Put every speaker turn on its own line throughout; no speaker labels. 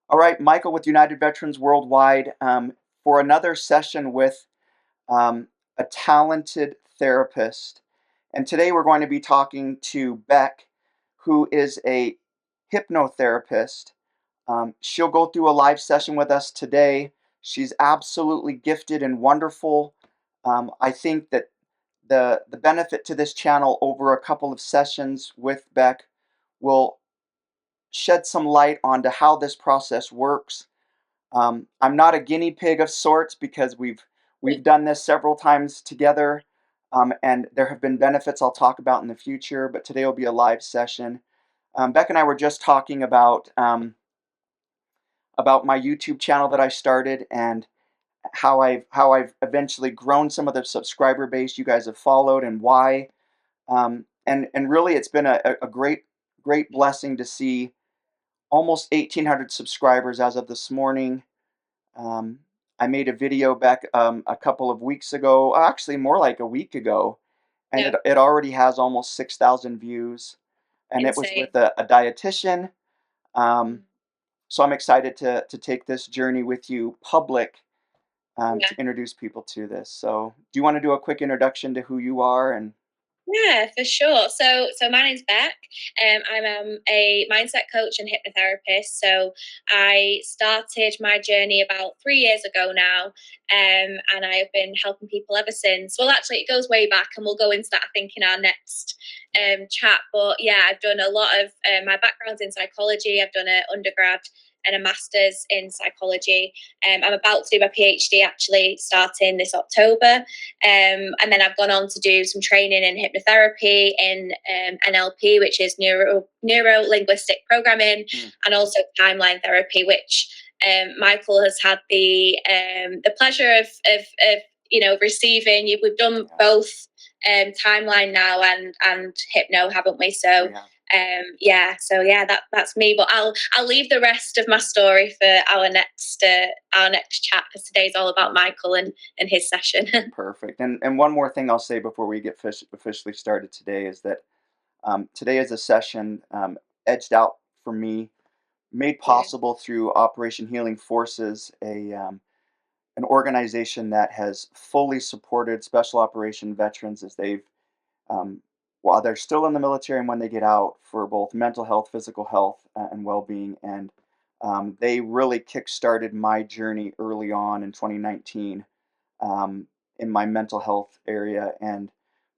All right, Michael with United Veterans Worldwide for another session with um, a talented therapist. And today we're going to be talking to Bec, who is a hypnotherapist. She'll go through a live session with us today. She's absolutely gifted and wonderful. I think that the benefit to this channel over a couple of sessions with Bec will shed some light onto how this process works. I'm not a guinea pig of sorts because we've done this several times together, and there have been benefits I'll talk about in the future. But today will be a live session. Bec and I were just talking about my YouTube channel that I started and how I've eventually grown some of the subscriber base you guys have followed and why. And really, it's been a great blessing to see almost 1,800 subscribers as of this morning. Um, I made a video back a couple of weeks ago, actually more like a week ago, and
Yeah,
it already has almost 6,000 views. And it was
insane.
with a dietitian. Um, so I'm excited to take this journey with you public
Yeah.
to introduce people to this. So, do you want to do a quick introduction to who you are? And
Yeah, for sure. So my name's Bec. I'm a mindset coach and hypnotherapist. So I started my journey about 3 years ago now, and I've been helping people ever since. Well, actually, it goes way back, and we'll go into that, I think, in our next chat. But yeah, I've done a lot of my background's in psychology. I've done an undergrad and a master's in psychology. I'm about to do my PhD actually starting this October. And then I've gone on to do some training in hypnotherapy, in NLP, which is neuro linguistic programming,
mm,
and also timeline therapy, which Michael has had the pleasure of receiving. We've done
yeah,
both timeline now and hypno, haven't we?
we
So
have.
so yeah, that's me. But I'll leave the rest of my story for our next chat, because today's all about
Perfect.
Michael and his session.
Perfect. And one more thing I'll say before we get officially started today is that today is a session edged out for me, made
Yeah.
possible through Operation Healing Forces, an organization that has fully supported special operation veterans as they've while they're still in the military and when they get out for both mental health, physical health, and well-being. And they really kick-started my journey early on in 2019 um, in my mental health area and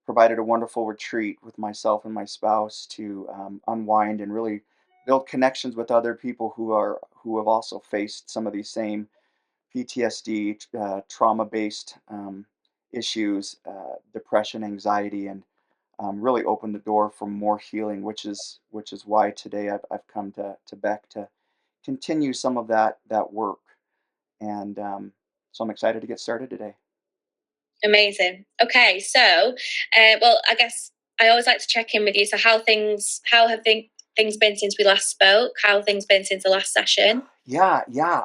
provided a wonderful retreat with myself and my spouse to unwind and really build connections with other people who have also faced some of these same PTSD, trauma-based issues, depression, anxiety, and really opened the door for more healing, which is why today I've come to Bec to continue some of that work, and so I'm excited to get started today.
Amazing. Okay, so well, I guess I always like to check in with you. So how have things been since we last spoke? How have things been since the last session?
Yeah, yeah.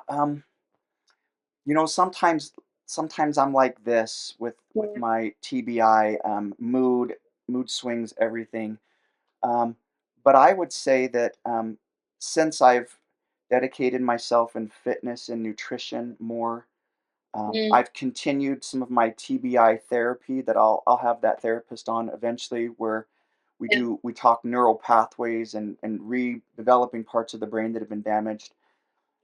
Sometimes I'm like this with
Yeah.
my TBI, mood swings, everything. Um, but I would say that since I've dedicated myself in fitness and nutrition more,
Mm,
I've continued some of my TBI therapy that I'll have that therapist on eventually, where
yeah.
we talk neural pathways and redeveloping parts of the brain that have been damaged.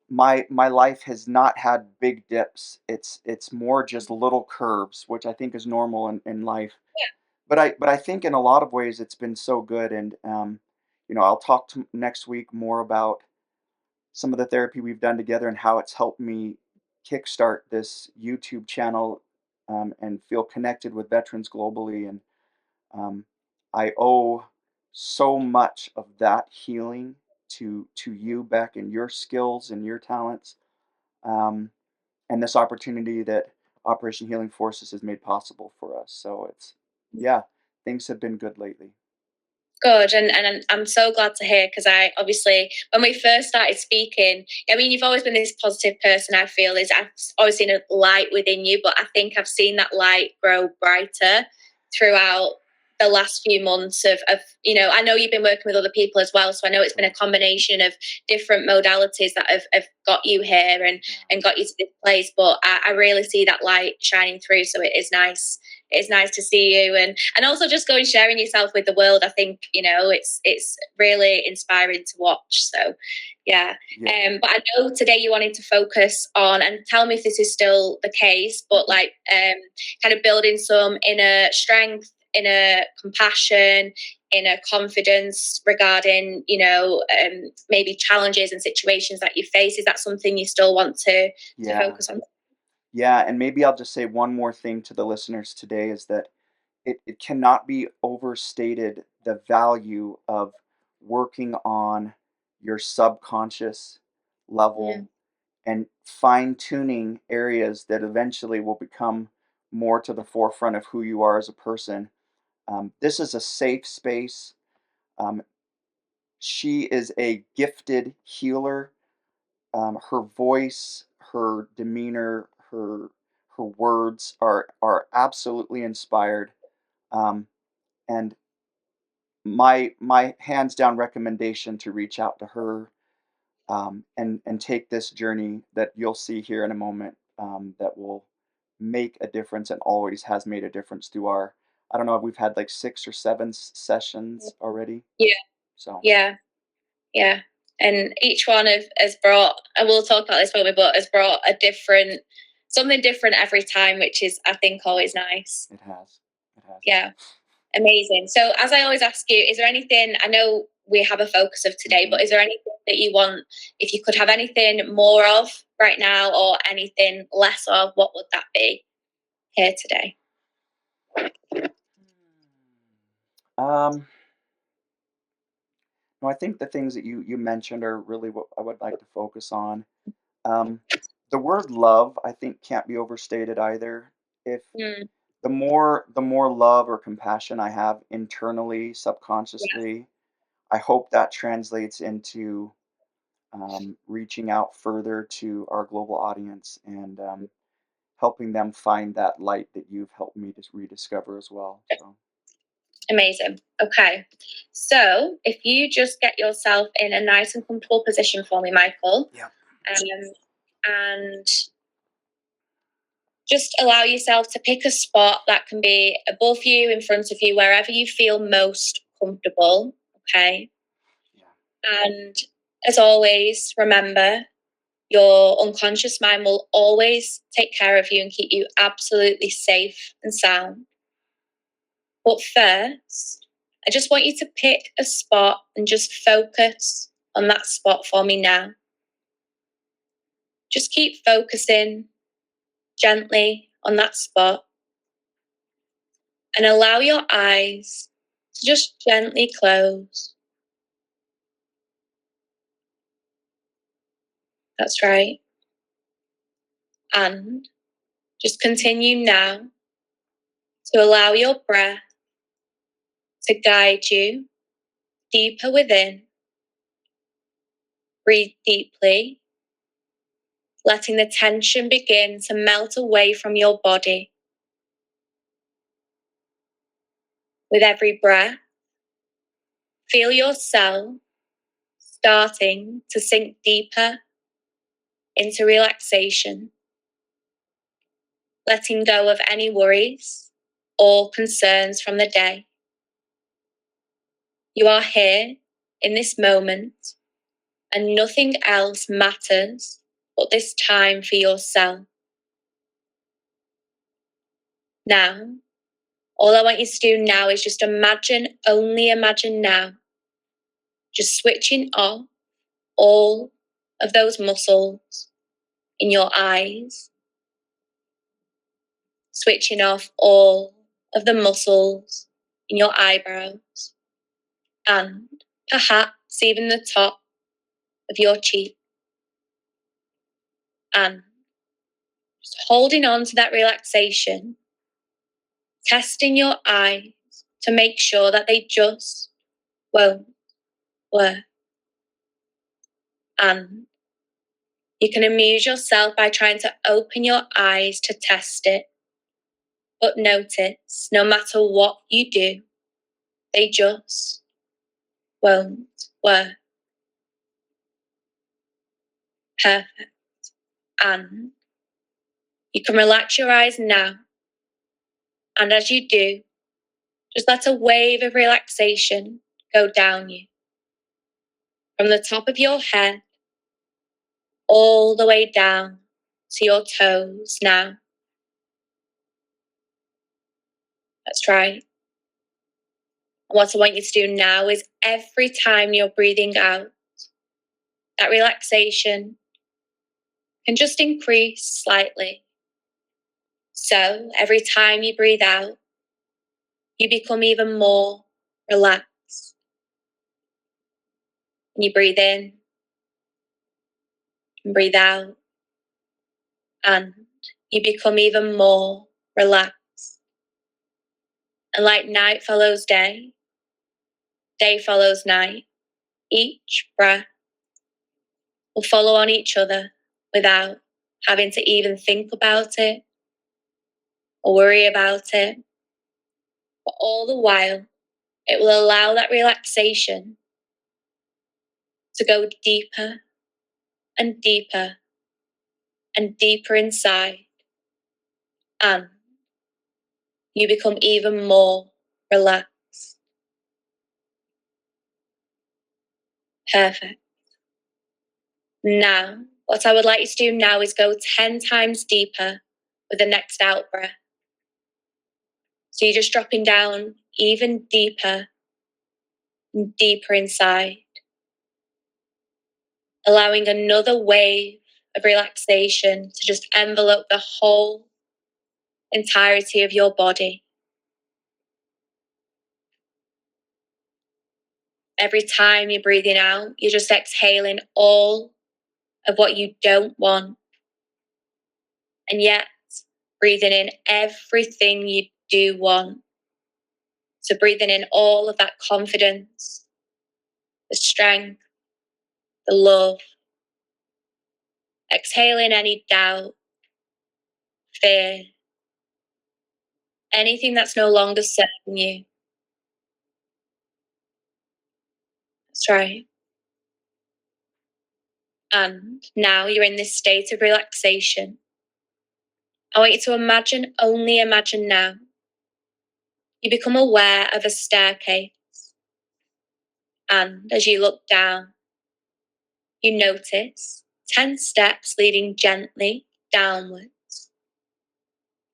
My life has not had big dips. It's more just little curves, which I think is normal in life. But I think in a lot of ways it's been so good, and I'll talk to next week more about some of the therapy we've done together and how it's helped me kickstart this YouTube channel and feel connected with veterans globally. And um, I owe so much of that healing to you, Beck, and your skills and your talents, um, and this opportunity that Operation Healing Forces has made possible for us. So yeah, things have been good lately.
Good, and I'm so glad to hear, because I obviously, when we first started speaking, I mean, you've always been this positive person. I feel is I've always seen a light within you, but I think I've seen that light grow brighter throughout the last few months of, I know you've been working with other people as well, so I know it's been a combination of different modalities that have got you here and got you to this place, but I really see that light shining through, so it is nice. It's nice to see you, and also just going sharing yourself with the world. I think it's really inspiring to watch. So yeah. But I know today you wanted to focus on, and tell me if this is still the case, but like kind of building some inner strength, inner compassion, inner confidence regarding maybe challenges and situations that you face. Is that something you still want to focus on?
Yeah, and maybe I'll just say one more thing to the listeners today is that it cannot be overstated the value of working on your subconscious
Yeah.
level and fine tuning areas that eventually will become more to the forefront of who you are as a person. This is a safe space. Um, she is a gifted healer. Her voice, her demeanor, her words are absolutely inspired. Um, and my hands down recommendation to reach out to her, and take this journey that you'll see here in a moment, that will make a difference and always has made a difference through our, I don't know, we've had like 6 or 7 sessions already.
Yeah.
So
Yeah. Yeah. And each one has brought, and we'll talk about this moment, but has brought something different every time, which is, I think, always nice.
it has. It has.
Yeah. Amazing. So, as I always ask you, is there anything, I know we have a focus of today, but is there anything that you want, if you could have anything more of right now or anything less of, what would that be here today?
Um, no, I think the things that you mentioned are really what I would like to focus on. Um, the word love, I think, can't be overstated either. If
Mm,
the more love or compassion I have internally,
yeah,
subconsciously, I hope that translates into reaching out further to our global audience and helping them find that light that you've helped me to rediscover as well. So
amazing. Okay. So, if you just get yourself in a nice and comfortable position for me, Michael,
yeah,
um, and just allow yourself to pick a spot that can be above you, in front of you, wherever you feel most comfortable. Okay.
yeah,
And as always, remember your unconscious mind will always take care of you and keep you absolutely safe and sound. But first, I just want you to pick a spot and just focus on that spot for me now. Just keep focusing gently on that spot and allow your eyes to just gently close. That's right. And just continue now to allow your breath to guide you deeper within. Breathe deeply, letting the tension begin to melt away from your body. With every breath, feel yourself starting to sink deeper into relaxation, letting go of any worries or concerns from the day. You are here in this moment, and nothing else matters but this time for yourself. Now, all I want you to do now is just imagine, only imagine now, just switching off all of those muscles in your eyes, switching off all of the muscles in your eyebrows, and perhaps even the top of your cheek, and just holding on to that relaxation, testing your eyes to make sure that they just won't work. And you can amuse yourself by trying to open your eyes to test it. But notice, no matter what you do, They just won't work. Perfect. And you can relax your eyes now. And as you do, just let a wave of relaxation go down you. From the top of your head, all the way down to your toes now. That's right. And what I want you to do now is every time you're breathing out, that relaxation can just increase slightly. So every time you breathe out, you become even more relaxed. And you breathe in and breathe out, and you become even more relaxed. And like night follows day, day follows night, each breath will follow on each other without having to even think about it or worry about it. But all the while, it will allow that relaxation to go deeper and deeper and deeper inside, and you become even more relaxed. Perfect. Now, what I would like you to do now is go 10 times deeper with the next out breath. So you're just dropping down even deeper and deeper inside, allowing another wave of relaxation to just envelope the whole entirety of your body. Every time you're breathing out, you're just exhaling all of what you don't want, and yet breathing in everything you do want. So breathing in all of that confidence, the strength, the love. Exhaling any doubt, fear, anything that's no longer serving you. That's right. And now you're in this state of relaxation. I want you to imagine, only imagine now, you become aware of a staircase. And as you look down, you notice 10 steps leading gently downwards.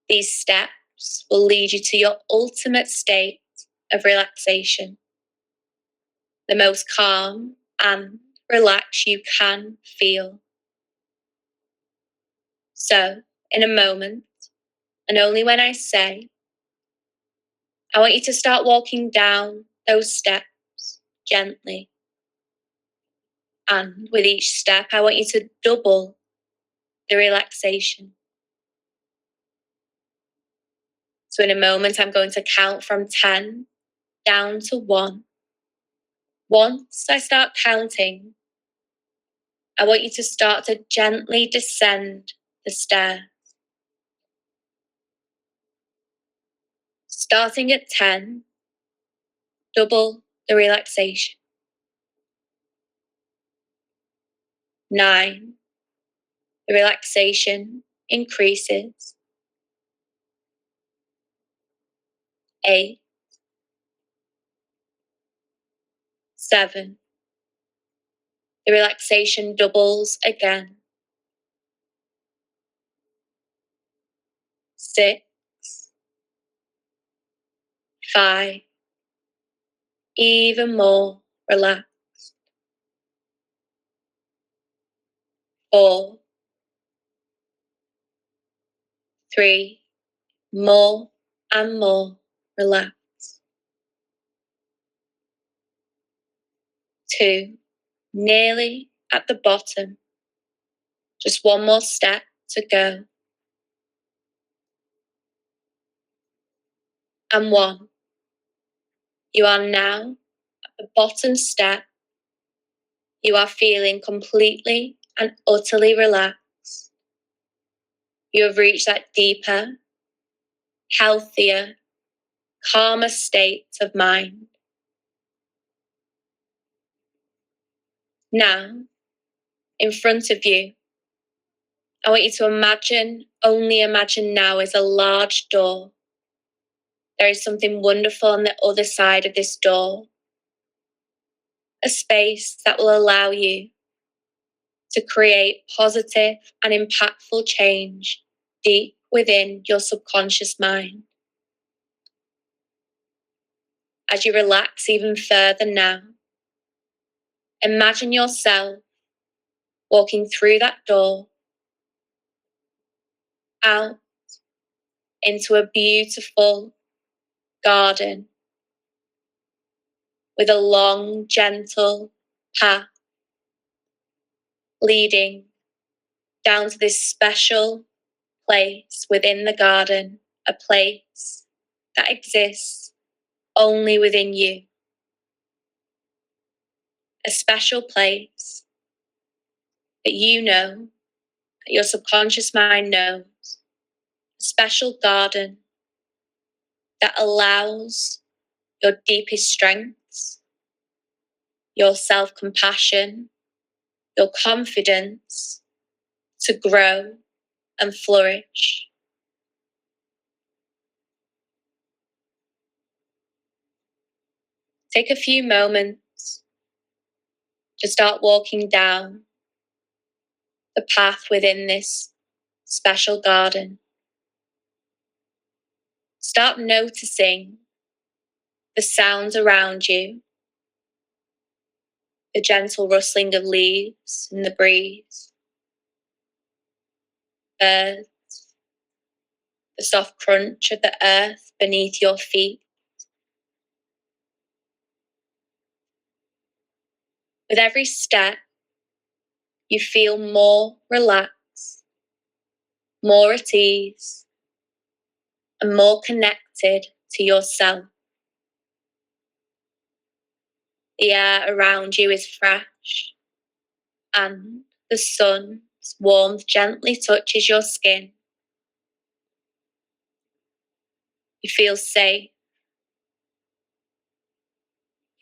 These steps will lead you to your ultimate state of relaxation, the most calm and relaxed you can feel. So, in a moment, and only when I say, I want you to start walking down those steps gently. And with each step, I want you to double the relaxation. So in a moment, I'm going to count from 10 down to 1. Once I start counting, I want you to start to gently descend the stairs. Starting at 10, double the relaxation. 9, the relaxation increases. 8, 7, the relaxation doubles again. 6, 5, even more relaxed. 4, 3, more and more relaxed. 2, nearly at the bottom. Just one more step to go. And 1, you are now at the bottom step. You are feeling completely and utterly relaxed. You have reached that deeper, healthier, calmer state of mind. Now, in front of you, I want you to only imagine now is a large door. There is something wonderful on the other side of this door. A space that will allow you to create positive and impactful change deep within your subconscious mind. As you relax even further now, imagine yourself walking through that door, out into a beautiful garden with a long, gentle path leading down to this special place within the garden, a place that exists only within you. A special place that you know, that your subconscious mind knows. A special garden that allows your deepest strengths, your self-compassion, your confidence to grow and flourish. Take a few moments to start walking down the path within this special garden. Start noticing the sounds around you, the gentle rustling of leaves in the breeze, birds, the soft crunch of the earth beneath your feet. With every step, you feel more relaxed, more at ease, and more connected to yourself. The air around you is fresh, and the sun's warmth gently touches your skin. You feel safe.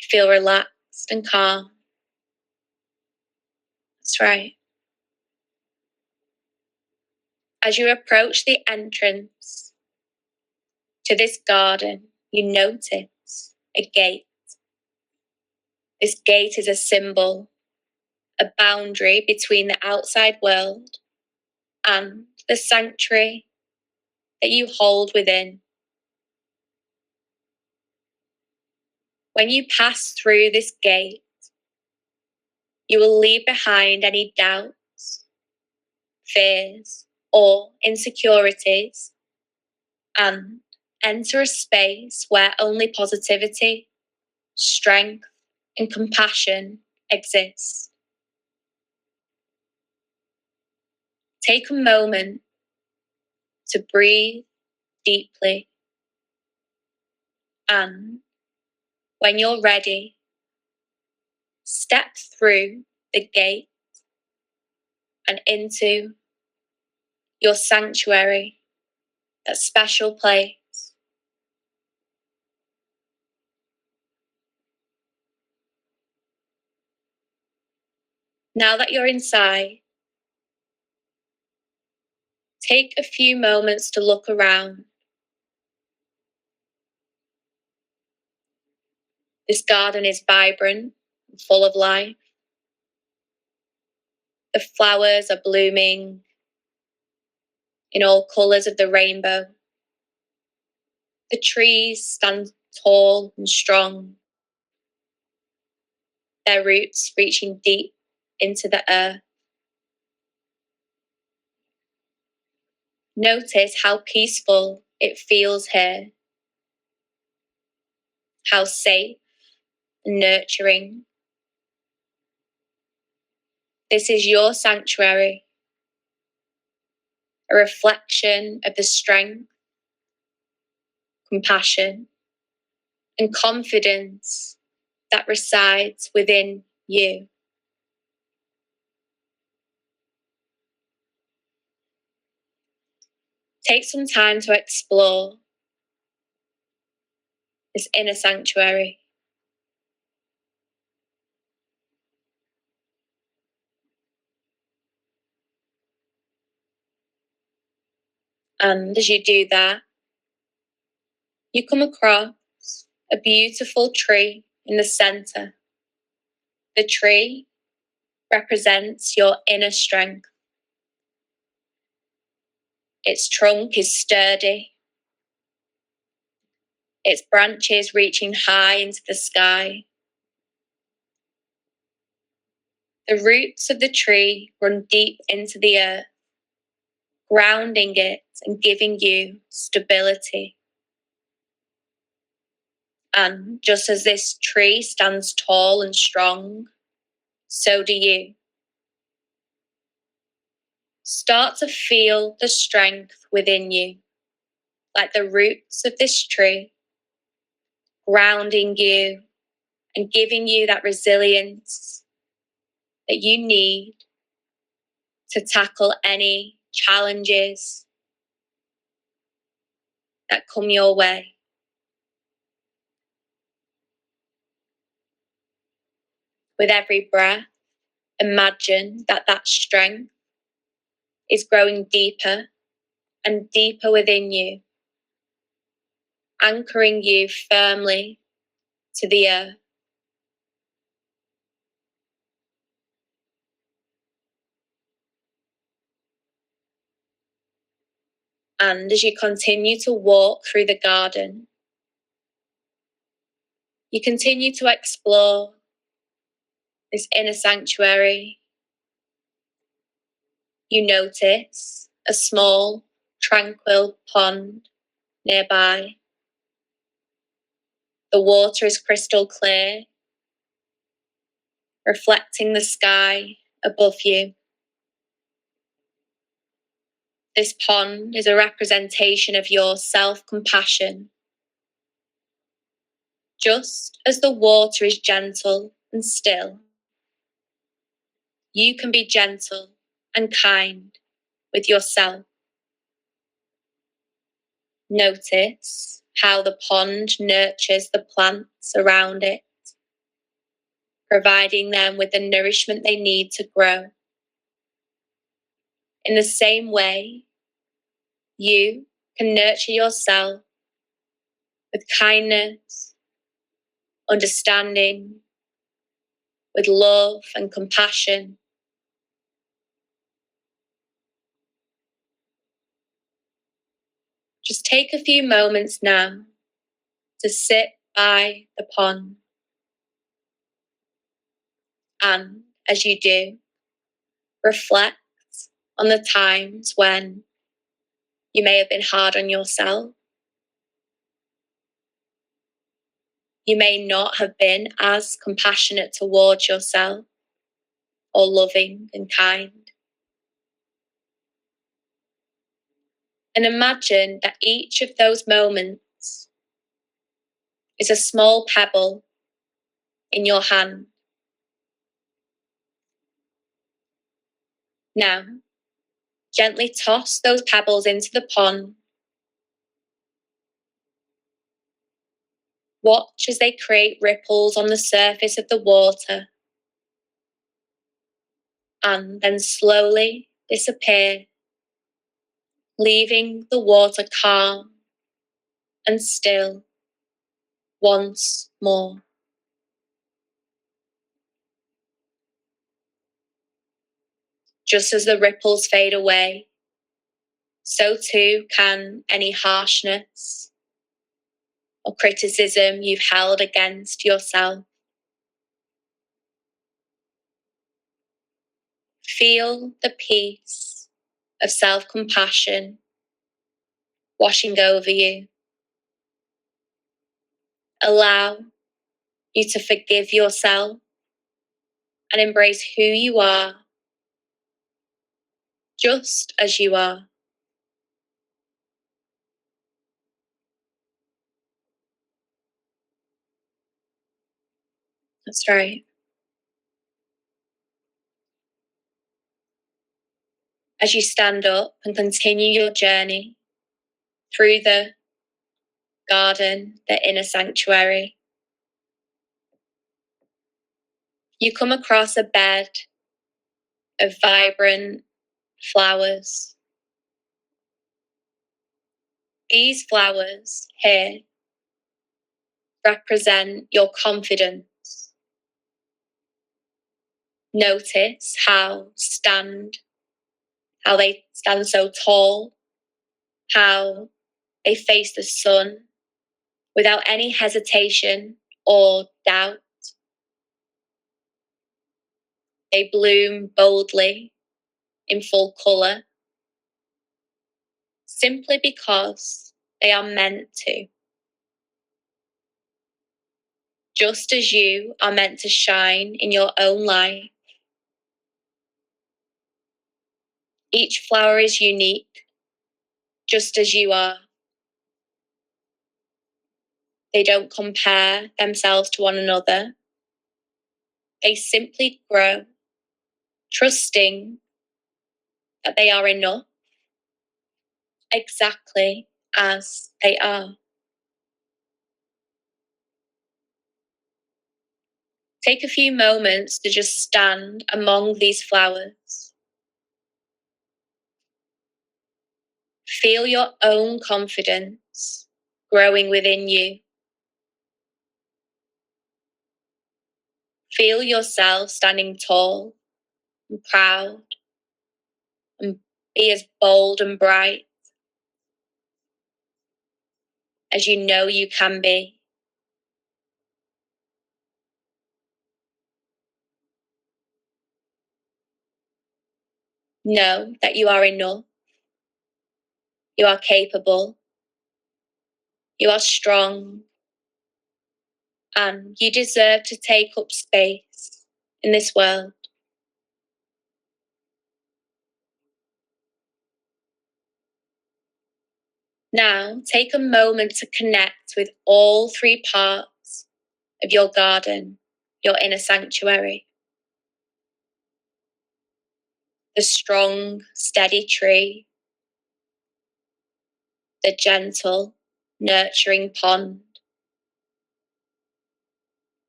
You feel relaxed and calm. That's right. As you approach the entrance to this garden, you notice a gate. This gate is a symbol, a boundary between the outside world and the sanctuary that you hold within. When you pass through this gate, you will leave behind any doubts, fears, or insecurities and enter a space where only positivity, strength, and compassion exist. Take a moment to breathe deeply, and when you're ready, step through the gate and into your sanctuary, that special place. Now that you're inside, take a few moments to look around. This garden is vibrant and full of life. The flowers are blooming in all colours of the rainbow. The trees stand tall and strong, their roots reaching deep into the earth. Notice how peaceful it feels here, how safe and nurturing. This is your sanctuary, a reflection of the strength, compassion, and confidence that resides within you. Take some time to explore this inner sanctuary. And as you do that, you come across a beautiful tree in the center. The tree represents your inner strength. Its trunk is sturdy, its branches reaching high into the sky. The roots of the tree run deep into the earth, grounding it and giving you stability. And just as this tree stands tall and strong, so do you. Start to feel the strength within you, like the roots of this tree, grounding you and giving you that resilience that you need to tackle any challenges that come your way. With every breath, imagine that strength is growing deeper and deeper within you, anchoring you firmly to the earth. And as you continue to walk through the garden, you continue to explore this inner sanctuary. You notice a small, tranquil pond nearby. The water is crystal clear, reflecting the sky above you. This pond is a representation of your self-compassion. Just as the water is gentle and still, you can be gentle and kind with yourself. Notice how the pond nurtures the plants around it, providing them with the nourishment they need to grow. In the same way, you can nurture yourself with kindness, understanding, with love and compassion. Just take a few moments now to sit by the pond. And as you do, reflect on the times when you may have been hard on yourself. You may not have been as compassionate towards yourself or loving and kind. And imagine that each of those moments is a small pebble in your hand. Now, gently toss those pebbles into the pond. Watch as they create ripples on the surface of the water and then slowly disappear, leaving the water calm and still once more. Just as the ripples fade away, so too can any harshness or criticism you've held against yourself. Feel the peace of self-compassion washing over you. Allow you to forgive yourself and embrace who you are, just as you are. That's right. As you stand up and continue your journey through the garden, the inner sanctuary, you come across a bed of vibrant flowers. These flowers here represent your confidence. Notice how they stand so tall, how they face the sun without any hesitation or doubt. They bloom boldly in full colour, simply because they are meant to. Just as you are meant to shine in your own life. Each flower is unique, just as you are. They don't compare themselves to one another. They simply grow, trusting that they are enough, exactly as they are. Take a few moments to just stand among these flowers. Feel your own confidence growing within you. Feel yourself standing tall and proud, and be as bold and bright as you know you can be. Know that you are enough. You are capable. You are strong. And you deserve to take up space in this world. Now, take a moment to connect with all three parts of your garden, your inner sanctuary. The strong, steady tree, the gentle, nurturing pond,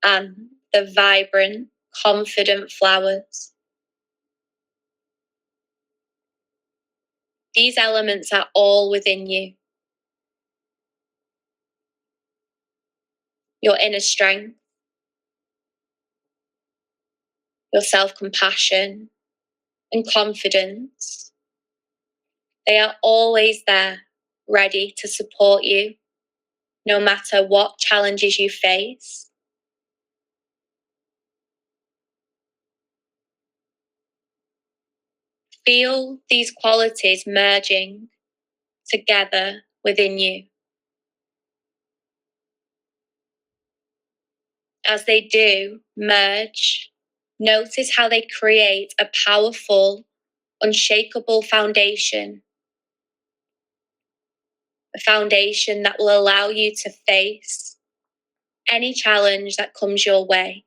and the vibrant, confident flowers. These elements are all within you. Your inner strength, your self-compassion and confidence. They are always there, ready to support you, no matter what challenges you face. Feel these qualities merging together within you. As they do merge, notice how they create a powerful, unshakable foundation. A foundation that will allow you to face any challenge that comes your way.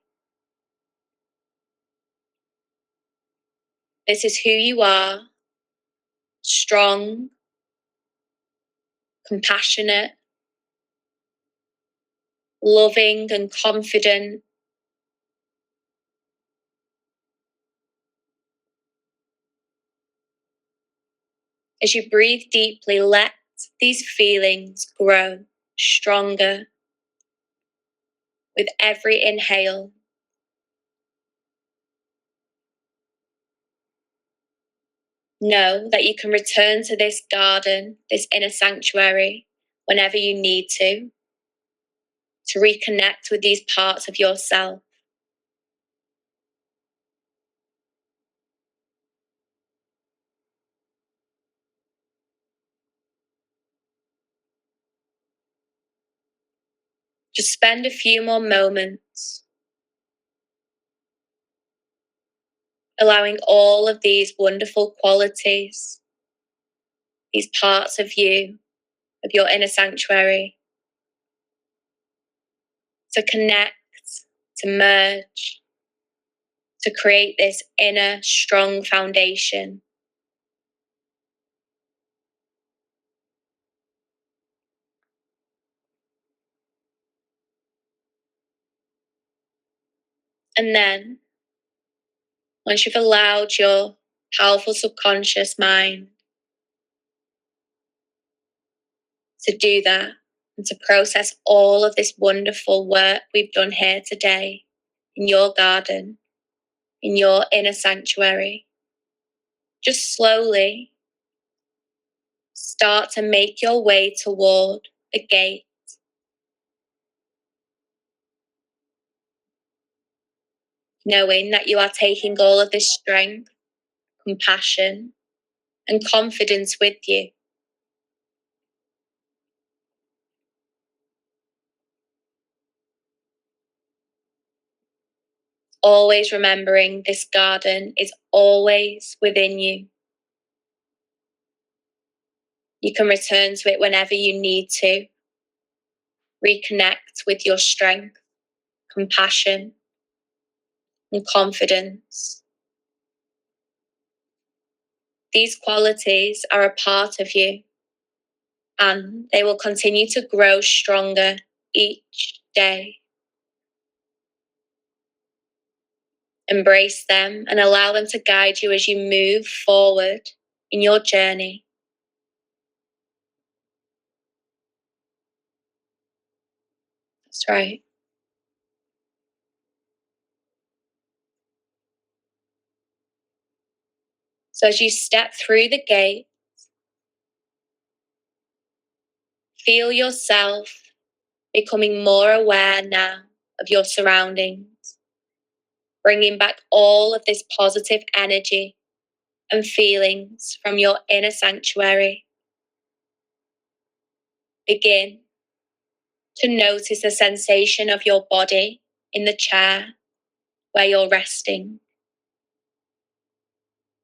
This is who you are, strong, compassionate, loving and confident. As you breathe deeply, let these feelings grow stronger with every inhale. Know that you can return to this garden, this inner sanctuary, whenever you need to reconnect with these parts of yourself. Just spend a few more moments allowing all of these wonderful qualities, these parts of you, of your inner sanctuary, to connect, to merge, to create this inner strong foundation. And then, once you've allowed your powerful subconscious mind to do that and to process all of this wonderful work we've done here today in your garden, in your inner sanctuary. Just slowly start to make your way toward the gate, knowing that you are taking all of this strength, compassion, and confidence with you. Always remembering this garden is always within you. You can return to it whenever you need to. Reconnect with your strength, compassion, and confidence. These qualities are a part of you, and they will continue to grow stronger each day. Embrace them and allow them to guide you as you move forward in your journey. That's right. So as you step through the gate, feel yourself becoming more aware now of your surroundings, bringing back all of this positive energy and feelings from your inner sanctuary. Begin to notice the sensation of your body in the chair where you're resting.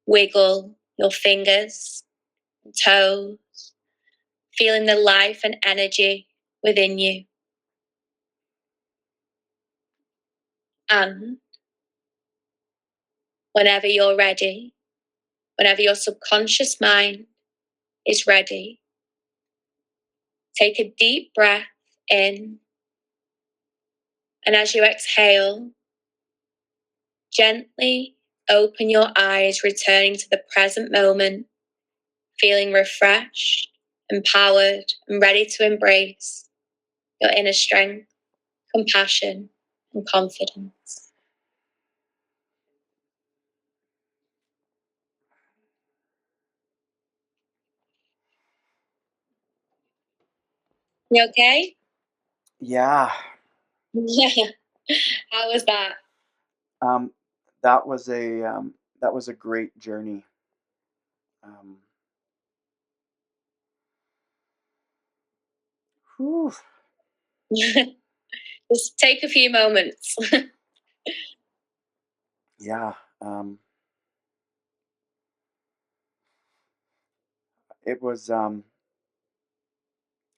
Wiggle your fingers and toes, feeling the life and energy within you. And whenever you're ready, whenever your subconscious mind is ready, take a deep breath in. And as you exhale, gently open your eyes, returning to the present moment, feeling refreshed, empowered, and ready to embrace your inner strength, compassion, and confidence. You okay?
Yeah.
Yeah. How was that?
Um, that was a great journey. Um, whew,
Just take a few moments.
yeah. It was.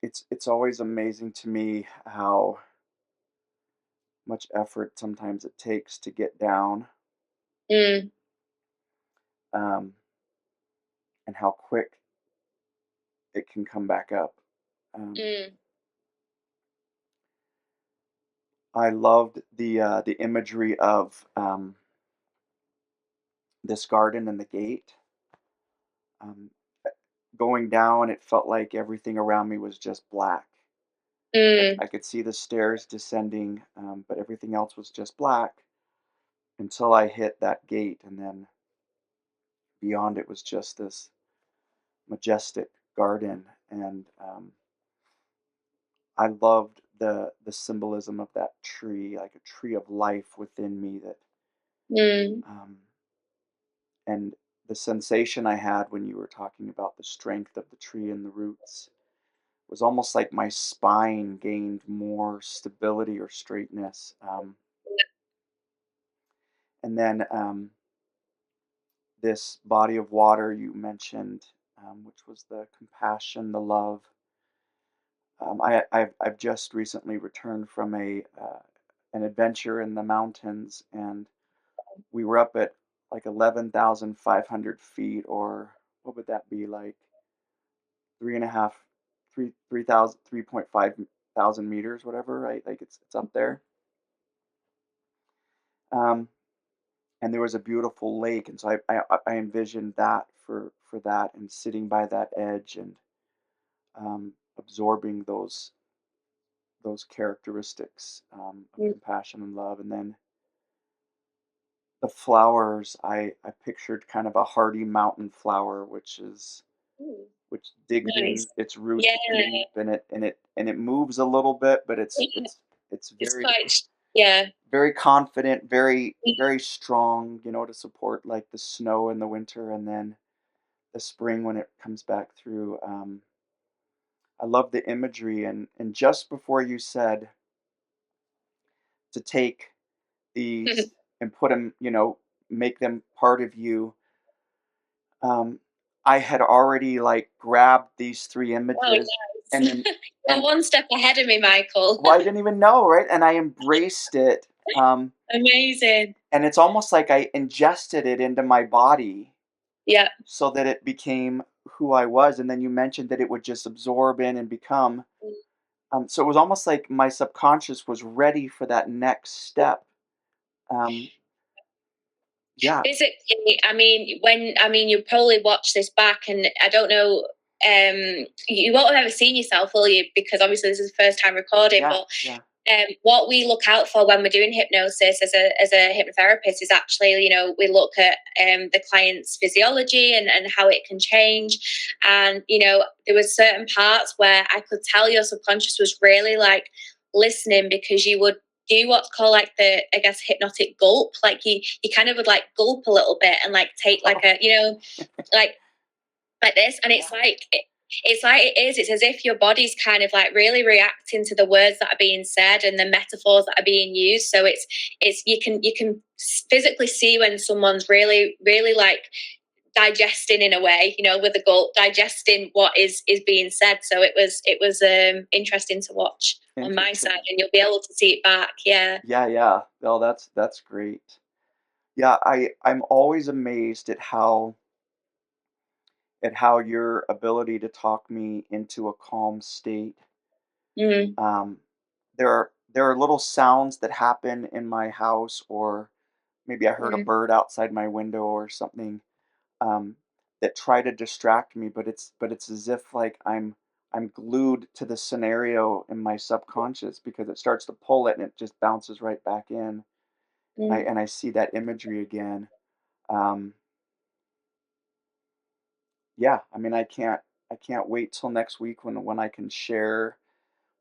It's always amazing to me how much effort sometimes it takes to get down,
Mm,
um, and how quick it can come back up. Um,
mm,
I loved the imagery of this garden and the gate. Um, Going down, it felt like everything around me was just black.
mm,
I could see the stairs descending, but everything else was just black until I hit that gate, and then beyond it was just this majestic garden. And I loved the symbolism of that tree, like a tree of life within me. That
mm,
um, and the sensation I had when you were talking about the strength of the tree and the roots was almost like my spine gained more stability or straightness. And then this body of water you mentioned, which was the compassion, the love. I've just recently returned from a an adventure in the mountains, and we were up at like 11,500 feet, or what would that be, like three and a half, 3,000, 3.5 thousand meters, whatever, right? Like it's up there. Um, and there was a beautiful lake, and so I envisioned that for that, and sitting by that edge, and absorbing those characteristics of
Mm.
compassion and love. And then the flowers, I pictured kind of a hardy mountain flower,
Ooh,
which digs
nice.
in its roots
Yeah.
deep, and it moves a little bit, but it's
Yeah.
it's it's
It's
very
quite, yeah.
very confident, very strong, to support like the snow in the winter, and then the spring when it comes back through. I love the imagery, and just before you said to take these and put them, make them part of you, um, I had already like grabbed these three
Oh,
images, and
nice.
then
You're
and
one step ahead of me, Michael.
well, I didn't even know, right? And I embraced it,
Amazing.
and it's almost like I ingested it into my body
Yeah.
so that it became who I was. And then you mentioned that it would just absorb in and become. So it was almost like my subconscious was ready for that next step. Um, yeah.
Physically, I mean, you probably watch this back, and I don't know, you won't have ever seen yourself, will you? Because obviously this is the first time recording,
Yeah.
but
Yeah.
what we look out for when we're doing hypnosis as a hypnotherapist is actually, we look at the client's physiology and how it can change. And, there was certain parts where I could tell your subconscious was really like listening, because you would do what's called like the, I guess, hypnotic gulp. Like you kind of would like gulp a little bit and like take like
Oh,
a, like this, and
yeah.
it's like it's as if your body's kind of like really reacting to the words that are being said and the metaphors that are being used. So it's you can physically see when someone's really really like digesting in a way, with a gulp, digesting what is being said. So it was interesting to watch on my side,
Interesting.
and you'll be able to see it back. Yeah.
Yeah. Yeah. Oh, that's great. Yeah. I'm always amazed at how your ability to talk me into a calm state.
Mm,
Um, there are little sounds that happen in my house, or maybe I heard a
mm,
bird outside my window or something, um, that try to distract me, but it's as if like I'm glued to the scenario in my subconscious because it starts to pull it and it just bounces right back in. I
mm.
and I see that imagery again. Um, yeah, I mean, I can't wait till next week when I can share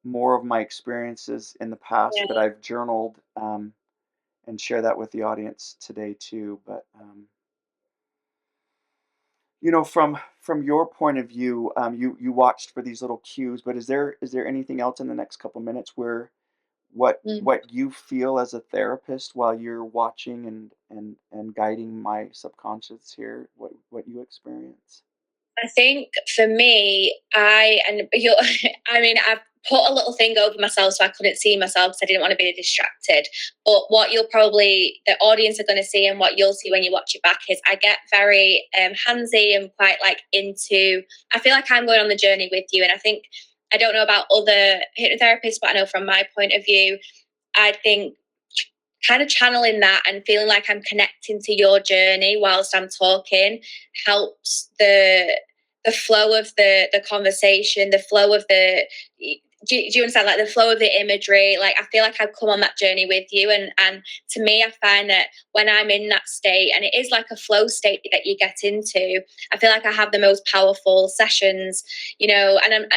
more of my experiences in the past that
Yeah.
I've journaled, and share that with the audience today too. But from your point of view, you watched for these little cues, but is there anything else in the next couple minutes where
Mm.
what you feel as a therapist while you're watching and guiding my subconscious here, what you experience?
I think for me, I mean, I've put a little thing over myself so I couldn't see myself because I didn't want to be distracted. But what the audience are going to see, and what you'll see when you watch it back, is I get very handsy and quite like into. I feel like I'm going on the journey with you, and I think I don't know about other hypnotherapists, but I know from my point of view, I think kind of channeling that and feeling like I'm connecting to your journey whilst I'm talking helps the flow of the conversation, the flow of the, do you understand, like the flow of the imagery. Like I feel like I've come on that journey with you, and to me I find that when I'm in that state, and it is like a flow state that you get into, I feel like I have the most powerful sessions. And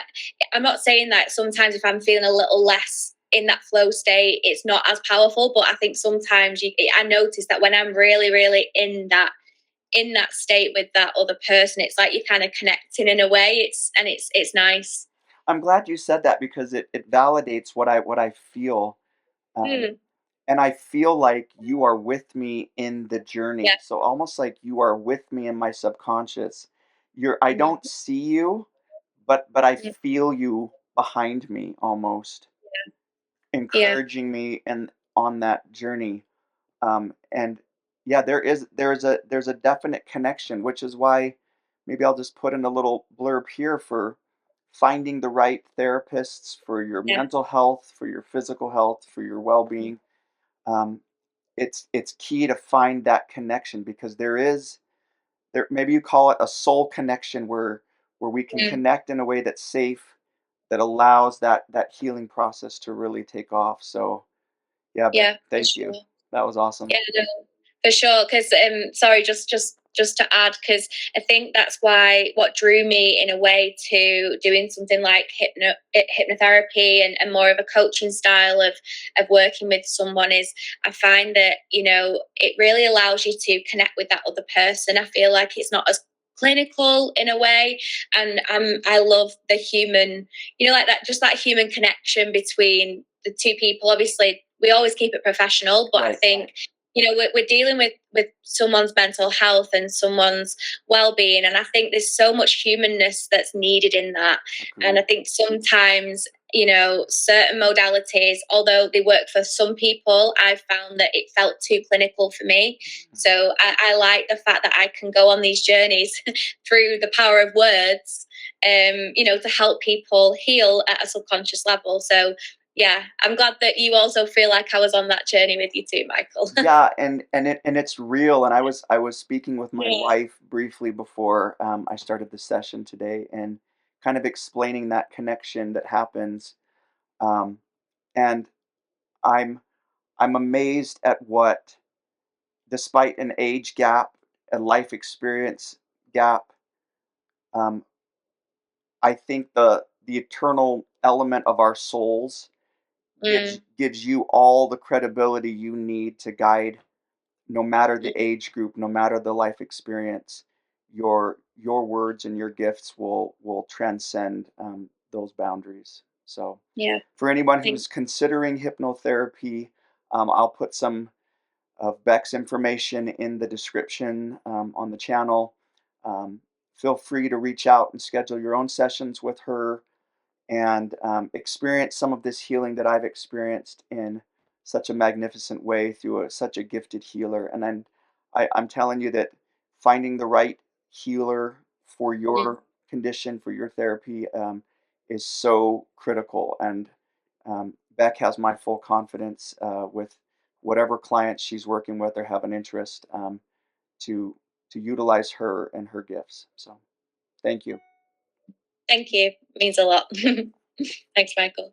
I'm not saying that sometimes if I'm feeling a little less in that flow state it's not as powerful, but I think sometimes I notice that when I'm really really in that state with that other person, it's like you're kind of connecting in a way. It's nice.
I'm glad you said that because it validates what I feel. Um,
Mm,
and I feel like you are with me in the
yeah.
journey. So almost like you are with me in my subconscious. I don't
Mm,
see you, but I
mm,
feel you behind me almost,
yeah.
encouraging me and on that journey. And yeah, there's a definite connection, which is why maybe I'll just put in a little blurb here for finding the right therapists for your
Yeah.
mental health, for your physical health, for your well-being. Um, it's key to find that connection because there maybe you call it a soul connection where we can
Mm,
connect in a way that's safe, that allows that healing process to really take off. So yeah, Beck,
Yeah, for
thank you.
sure.
That was awesome.
Yeah, no, for sure. Because sorry, just to add, because I think that's why what drew me in a way to doing something like hypnotherapy and more of a coaching style of working with someone is I find that it really allows you to connect with that other person. I feel like it's not as clinical in a way, and I love the human, like that, just that human connection between the two people. Obviously, we always keep it professional, but I
Right.
think we're dealing with someone's mental health and someone's well-being, and I think there's so much humanness that's needed in that. And
Agreed.
I think sometimes certain modalities, although they work for some people, I've found that it felt too clinical for me.
Mm.
So I like the fact that I can go on these journeys through the power of words, to help people heal at a subconscious level. So yeah, I'm glad that you also feel like I was on that journey with you too, Michael.
Yeah, and it's real. And I was speaking with my
Yeah.
wife briefly before I started the session today, and kind of explaining that connection that happens. Um, and I'm I'm amazed at what, despite an age gap, a life experience gap, um, I think the eternal element of our souls gives
Mm,
gives you all the credibility you need to guide, no matter the
mm,
age group, no matter the life experience. Your words and your gifts will transcend those boundaries. So,
yeah,
for anyone
thank
who's considering hypnotherapy, I'll put some of Bec's information in the description on the channel. Um, Feel free to reach out and schedule your own sessions with her, and experience some of this healing that I've experienced in such a magnificent way through such a gifted healer. And I'm telling you that finding the right healer for
mm,
your condition, for your therapy, is so critical. And Bec has my full confidence with whatever clients she's working with or have an interest, to utilize her and her gifts. So thank you.
thank you. It means a lot. Thanks, Michael.